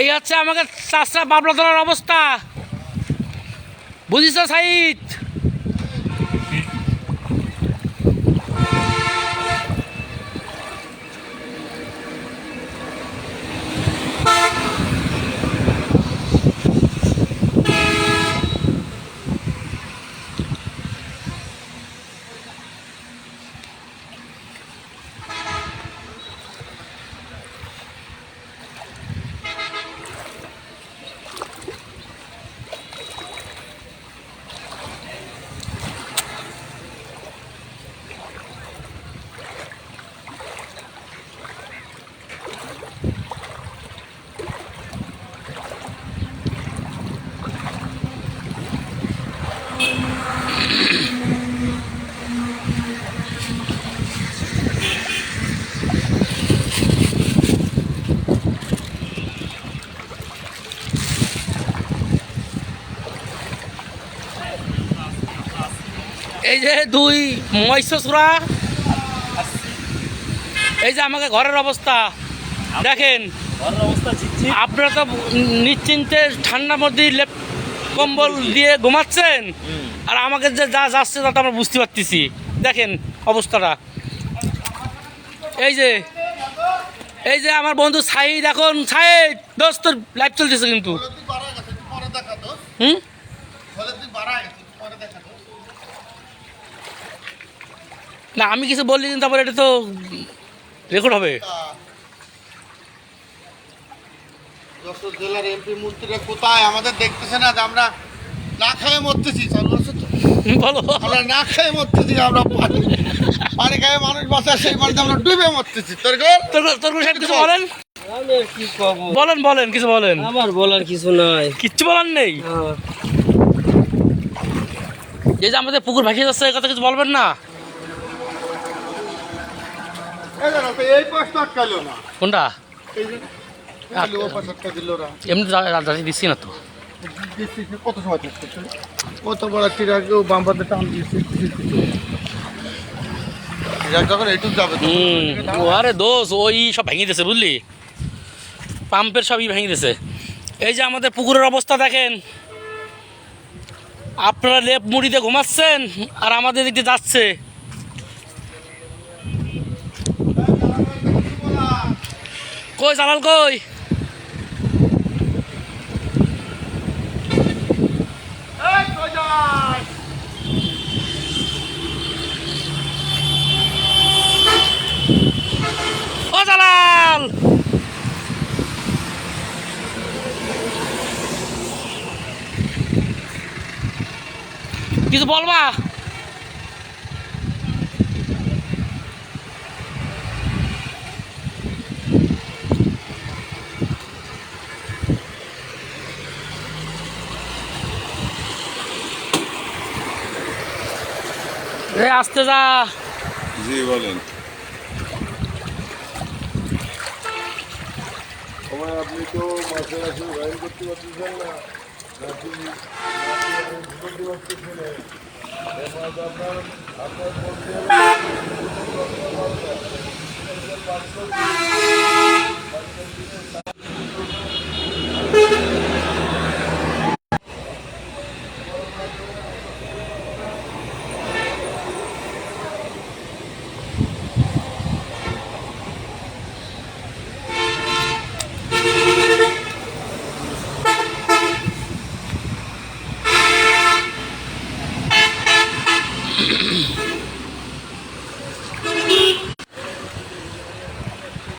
এই হচ্ছে আমাকে চাষা বাবলা তোলার অবস্থা, বুঝিস সাইদ? এই যে দুই মৎস্যরা, এই যে আমাকে ঘরের অবস্থা দেখেন। আপনারা তো নিশ্চিন্তে ঠান্ডার মধ্যে কম্বল দিয়ে ঘুমাচ্ছেন, আর আমাকে যে যা যাচ্ছে তা তো আমরা বুঝতে পারতেছি। দেখেন অবস্থাটা। এই যে আমার বন্ধু সাইদ, এখন সাইদ দোস্ত লাইভ চলতেছে কিন্তু। না আমি কিছু বললি কিন্তু তারপরে এটা তো রেকর্ড হবে। যশোর জেলার এমপি মন্ত্রীরা কোথায়? আমাদের দেখতেছে না যে আমরা না খেয়ে মরতেছি? বলো, আমরা না খেয়ে মরতেছি, আমরা পানি খেয়ে মানুষ বাঁচা, সেই পানিতে আমরা ডুবে মরতেছি। তোর কিছু বলেন, বলেন কিছু বলেন। আমার বলার কিছু নাই, কিচ্ছু বলার নেই। এই যে আমাদের পুকুর ভাসিয়ে যাচ্ছে, এই কথা কিছু বলবেন না? এই পাশটা আটকাইলো না, কোনটা? এমনি রাজি দিচ্ছি না তো। কত সময় থাকছে? কত বড় চিরাকেও বামপাতে টান দিয়েছে। চিরাক যখন এইটুক যাবে, আরে দোষ ওই সব ভেঙে দিয়েছে, বুঝলি? পাম্পের সবই ভেঙে দিয়েছে। এই যে আমাদের পুকুরের অবস্থা দেখেন। আপনারা লেপ মুড়িতে ঘুমাচ্ছেন, আর আমাদের দিকে যাচ্ছে। কই জালাল কই? ও জালাল, কিছু বলবা? আসতে যা। জি বলেন। আপনি তো মাছের আসলে বাইর করতে পারতেছেন না, আপনার